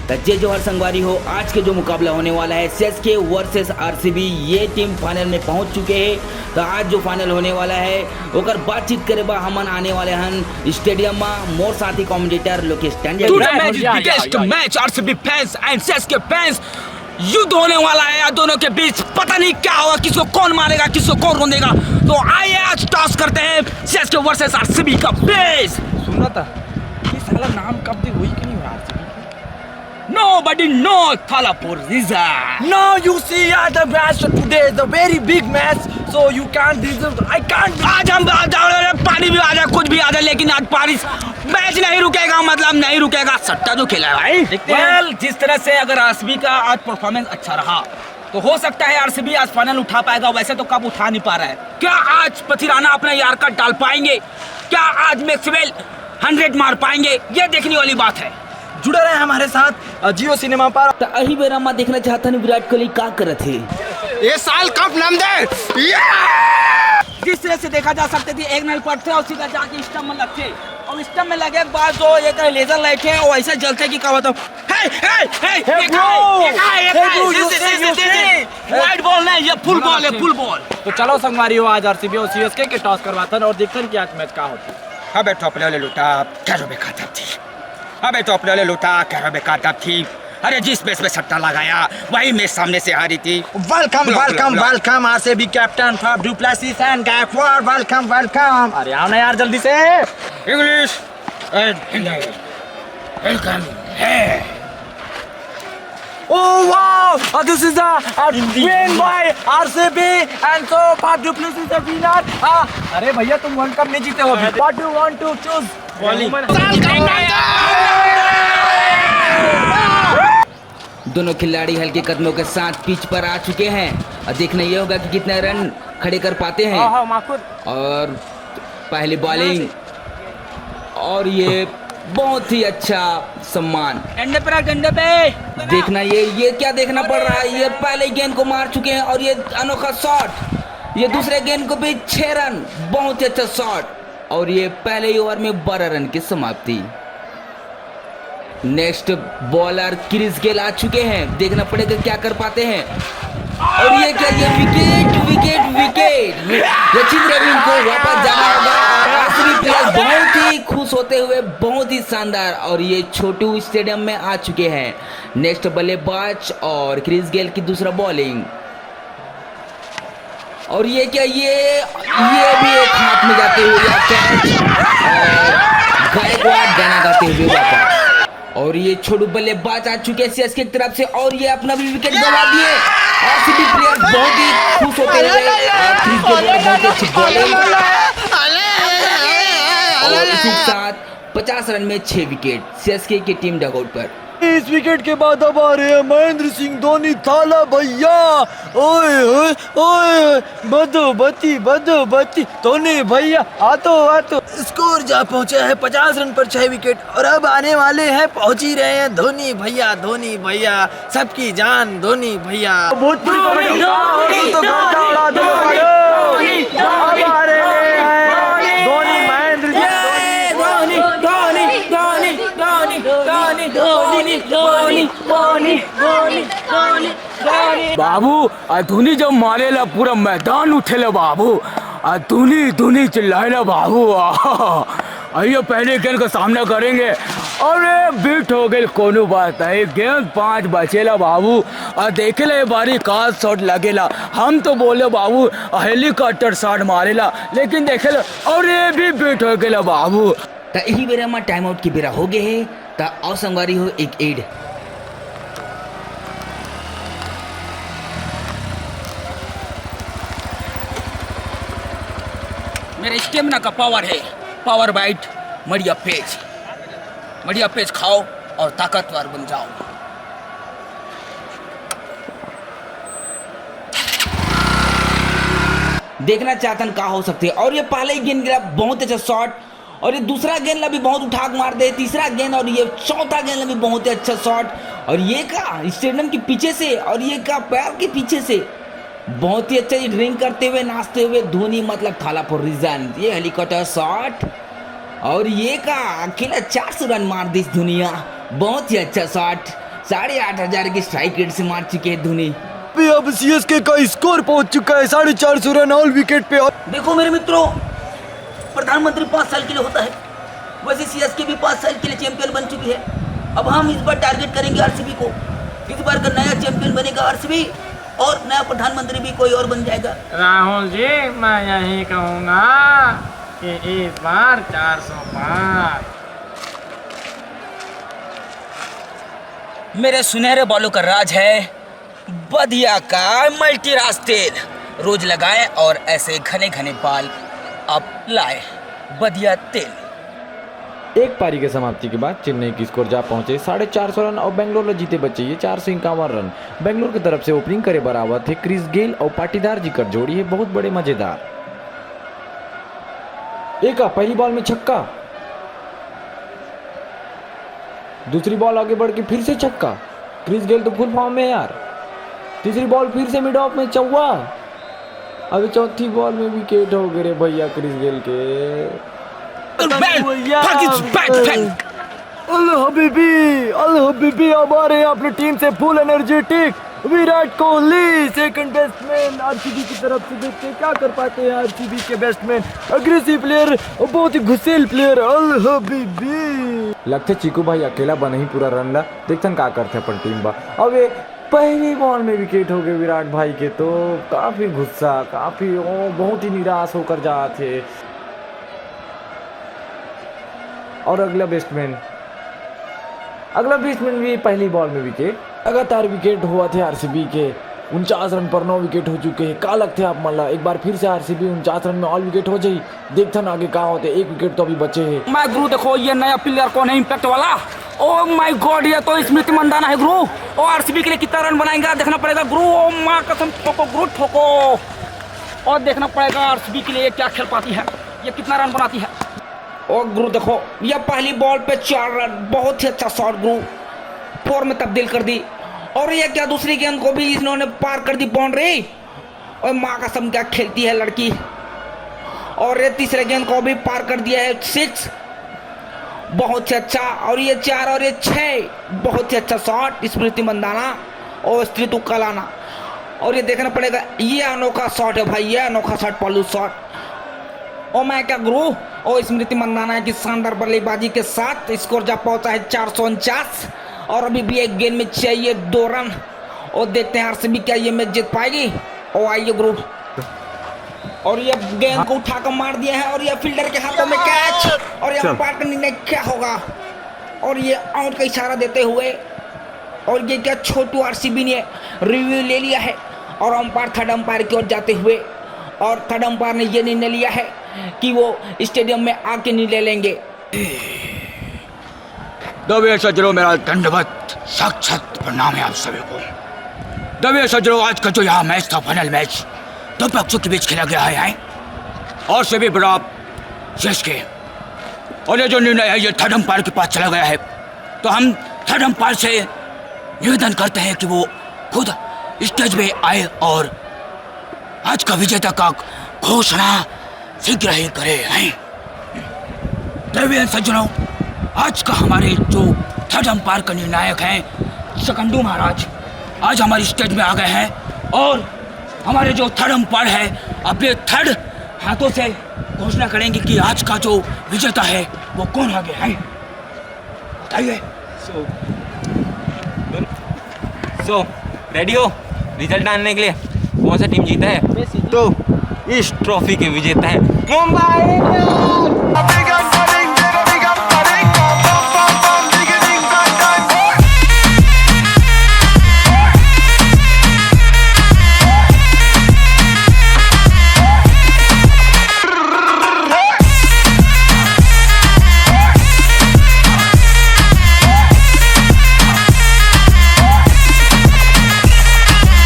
तो जय जवाहर संगवारी हो। आज के जो मुकाबला होने वाला है सीएसके वर्सेस आरसीबी, ये टीम फाइनल में पहुंच चुके हैं। तो आज जो फाइनल होने वाला है ओकर बातचीत करे बा हमन आने वाले हन स्टेडियम में। मोर साथी commentator Lokesh Tandon. Match RCB fans and CSK fans, युद्ध होने वाला है दोनों के बीच। पता नहीं क्या होगा, किसको कौन मारेगा, किसको कौन रोंदेगा। तो आइए आज टॉस करते हैं सीएसके वर्सेस आरसीबी का बेस। सुना था ये साला नाम कब भी हुई कि नहीं हुआ RCB? Nobody knows Thalapurza. No, you see, the match today is a very big match, so you can't deserve. I can't. आज हम पानी भी आ जाए, कुछ भी आ जाए, लेकिन आज पारिस मैच नहीं रुकेगा, मतलब नहीं रुकेगा। सट्टा जो खेला है भाई, वेल, जिस तरह से अगर आरसीबी का आज परफॉर्मेंस अच्छा रहा तो हो सकता है आरसीबी आज फाइनल उठा पाएगा। वैसे तो कब उठा नहीं पा रहा है। क्या आज पथिराना अपने यार का डाल पाएंगे? क्या आज मैक्सवेल 100 मार पाएंगे? ये देखने वाली बात है। जुड़े रहे हमारे साथ जियो सिनेमा पर। तो अही बेरा में देखना चाहता नहीं विराट कोहली क्या करत है। ये साल कप नाम दे। जिस तरह से देखा जा सकते थे, एक नल पर थे और सीधा जाके स्टंप में लगते, और स्टंप में लगे के बाद जो एक लेजर लाइट है और ऐसा जलते कि क्या बताओ। वाइड बॉल नहीं, ये फुल बॉल है, फुल बॉल। तो चलो संगवारी हो, आज आरसीबी और सीएसके के टॉस करवाते हैं और देखते हैं कि आज मैच क्या होता है। अबे टॉप ले लूटा, क्या जो बेकार थी। अबे टॉप ले लूटा, क्या बेकार थी। अरे जिस बेस में सट्टा लगाया वही मेरे सामने से हारी थी। Welcome welcome welcome RCB captain Faf du Plessis and Gaikwad. Welcome welcome. अरे आओ ना यार जल्दी से। इंग्लिश वेलकम है। Oh wow! This is a win by RCB and so Faf du Plessis is the winner. अरे भैया तुम वर्ल्ड कप नहीं जीते हो अभी। What do you want to choose? Bowling. दोनों खिलाड़ी हल्के कदमों के साथ पिच पर आ चुके हैं और देखना ये होगा कि कितने रन खड़े कर पाते हैं। और पहली बॉलिंग, और ये बहुत ही अच्छा सम्मान। डंडे पे देखना ये क्या देखना पड़ रहा है। ये पहले गेंद को मार चुके हैं और ये अनोखा शॉट। ये दूसरे गेंद को भी 6 रन, बहुत ही अच्छा शॉट। और ये पहले ही ओवर में 12 रन की समाप्ति। नेक्स्ट बॉलर क्रिस गेल आ चुके हैं, देखना पड़ेगा क्या कर पाते हैं। और ये क्या, ये विकेट विकेट विकेट। रचिंद्र रविंद्र को वापस जाना होगा। आरसीबी प्लेयर बहुत ही खुश होते हुए, बहुत ही शानदार। और ये छोटू स्टेडियम में आ चुके हैं। नेक्स्ट बल्लेबाज और क्रिस गेल की दूसरा बॉलिंग। और ये क्या, ये भी एक हाथ में जाते हुए कैच, और गायकवाड गाना गाते हुए वापस। और ये छोटू बल्लेबाज आ चुके हैं सीएसके की तरफ से, और ये अपना भी विकेट गंवा दिए। आरसीबी प्लेयर बहुत ही खुश होते हुए, बहुत अच्छी बॉलिंग, और इसी के साथ 50 रन में 6 विकेट सीएसके की टीम डगआउट पर। इस विकेट के बाद अब आ रहे हैं महेंद्र सिंह धोनी। थाला भैया, ओए ओए ओए, बदो धोनी भैया आतो। स्कोर जा पहुंचा है 50 रन पर 6 विकेट, और अब आने वाले हैं, पहुंच ही रहे हैं धोनी भैया, सबकी जान धोनी भैया। बाबू धोनी जब मारेला पूरा मैदान उठेला बाबू। धोनी चिल्लाएला बाबू। आइए पहले गेंद का सामना करेंगे। अरे बीट हो गई, कोनो बात नहीं, गेंद 5 बचेला बाबू। देखेला ये बारी का शॉट लगेला। हम तो बोले बाबू हेलीकॉप्टर शॉट मारेला, लेकिन देखेला और ये भी बीट हो गया बाबू। तो यही बेरा में टाइम आउट की बेरा हो गए है। तो और संगवारी हो एक एड। मेरे स्टेमिना का पावर है, पावर बाइट मड़िया पेज खाओ और ताकतवर बन जाओ। देखना चाहतन का हो सकते हैं। और ये पहले ही गेंद गिरा, बहुत अच्छा शॉट। और ये दूसरा गेंद भी बहुत उठा मार दे, तीसरा गेंद, और ये चौथा गेंद भी बहुत ही अच्छा शॉट। और ये का स्टेडियम के पीछे से, और ये का पैर के पीछे से बहुत ही अच्छा ड्रिंक करते हुए, नाचते हुए धोनी, मतलब थाला फॉर रीजन। ये हेलीकॉप्टर शॉट, और ये का अकेला 400 रन मार दी दुनिया, बहुत ही अच्छा शॉट। 8,500 की स्ट्राइक रेट से मार चुके हैं धोनी। भी अब सीएसके का स्कोर पहुंच चुका है 450 रन ऑल विकेट पे। देखो मेरे मित्रों, प्रधानमंत्री 5 साल के लिए होता है, वैसे सीएसके भी 5 साल के लिए चैंपियन बन चुकी है। अब हम इस बार टारगेट करेंगे आरसीबी को। इस बार का नया चैंपियन बनेगा आरसीबी और नया प्रधानमंत्री भी कोई और बन जाएगा। राहुल जी, मैं यही कहूँगा कि इस बार 400 पार। मेरे सुनहरे बालों का राज है बधिया का मल्टीराज तेल। रोज लगाएं और ऐसे घने घने बाल अब लाए बधिया तेल। एक पारी के समाप्ति के बाद चेन्नई की स्कोर जा पहुंचे 450 रन और बेंगलोर जीते बचे ये 451 रन। बेंगलोर की तरफ से ओपनिंग करे बराबर थे क्रिस गेल और पाटीदार जी कर जोड़ी है बहुत बड़े मजेदार। एक पहली बॉल में छक्का, दूसरी बॉल आगे बढ़ के फिर से छक्का। क्रिस गेल तो फुल फॉर्म में यार। तीसरी बॉल फिर से मिड ऑफ में चौवा। अभी चौथी बॉल में विकेट हो गए भैया क्रिस गेल के। अल हबीबी अब आ रहे हैं अपनी टीम से full energetic Virat Kohli second batsman. RCB की तरफ से देखते हैं क्या कर पाते हैं आरसीबी के बेस्टमैन। अग्रेसिव प्लेयर, बहुत ही घुसेल प्लेयर अल हबीबी। लगते चीकू भाई अकेला बना ही पूरा रन ला, देखते का करते अपन टीम बा। अब ये पहली बॉल में विकेट हो गए विराट भाई के, तो काफी गुस्सा, काफी बहुत ही निराश होकर जाते। और अगला बैट्समैन भी पहली बॉल में विकेट। लगातार विकेट हुआ थे आरसीबी के। 49 रन पर 9 विकेट हो चुके हैं। का लगते आप मल्ला एक बार फिर से आरसीबी 49 रन में ऑल विकेट हो जाए। देखते ना आगे कहाँ होते, एक विकेट तो अभी बचे हैं। माय गुरु देखो ये नया प्लेयर कौन है इम्पैक्ट वाला। ओ माय गॉड, ये तो स्मृति मंदाना है गुरु। और आरसीबी के लिए कितना रन बनाएंगे देखना पड़ेगा गुरु। ओ माँ कसम, ठोको गुरु ठोको। और देखना पड़ेगा आरसीबी के लिए क्या खेल पाती है, ये कितना रन बनाती है। और गुरु देखो यह पहली बॉल पे 4 रन, बहुत ही अच्छा शॉट गुरु, 4 में तब्दील कर दी। और ये क्या दूसरी गेंद को भी इन्होंने पार कर दी बाउंड्री। और माँ कसम क्या खेलती है लड़की। और ये तीसरे गेंद को भी पार कर दिया है 6, बहुत ही अच्छा। और ये 4 और ये 6, बहुत ही अच्छा शॉट स्मृति मंदाना और स्त्रितु कलाना। और ये देखना पड़ेगा, ये अनोखा शॉट है भाई, ये अनोखा शॉट, पल्लू शॉट। और मैं क्या गुरु, और स्मृति मंदाना की शानदार बल्लेबाजी के साथ स्कोर जा पहुंचा है 449। और अभी भी एक गेंद में चाहिए 2 रन। और देखते हैं आरसीबी क्या ये मैच जीत पाएगी। और आइए गुरु, और ये गेंद को उठाकर मार दिया है और ये फील्डर के हाथों में कैच। और ये अंपायर का निर्णय क्या होगा। और ये आउट का इशारा देते हुए, और ये क्या छोटू आरसीबी ने रिव्यू ले लिया है। और अंपायर थर्ड अंपायर की ओर जाते हुए, और थर्ड अंपायर ने ये निर्णय लिया है कि वो स्टेडियम में आके निर्णय लेंगे। दबे सजरो, मेरा दंडवत साक्षात प्रणाम है आप सभी को। दबे सजरो, आज का जो यहाँ मैच था, फाइनल मैच 2 पक्षों के बीच खेला गया है और सभी बड़ा सीएसके। और ये जो निर्णय है ये थर्ड अंपायर के पास चला गया है। तो हम थर्ड अंपायर से निवेदन करते हैं कि वो खुद स्टेज पे आए और आज का विजेता का घोषणा शीघ्र ही करे हैं। द्रव्य सज्जनों, आज का हमारे जो थर्ड अंपायर का निर्णायक हैं सकंडू महाराज, आज हमारे स्टेज में आ गए हैं। और हमारे जो थर्ड अंपायर है अपने थर्ड हाथों से घोषणा करेंगे कि आज का जो विजेता है वो कौन आगे है, बताइए। सो रेडी हो रिजल्ट आने के लिए? कौन सा टीम जीता है? तो इस ट्रॉफी के विजेता है मुंबई इंडियंस।